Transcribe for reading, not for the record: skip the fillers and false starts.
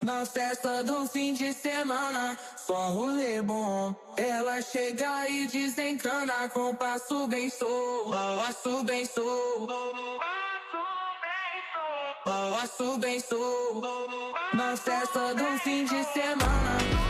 Na festa do fim de semana, só rolê bom. Ela chega e desencana com passo bem sou, passo bem sou, passo bem sou. Na festa do fim de semana.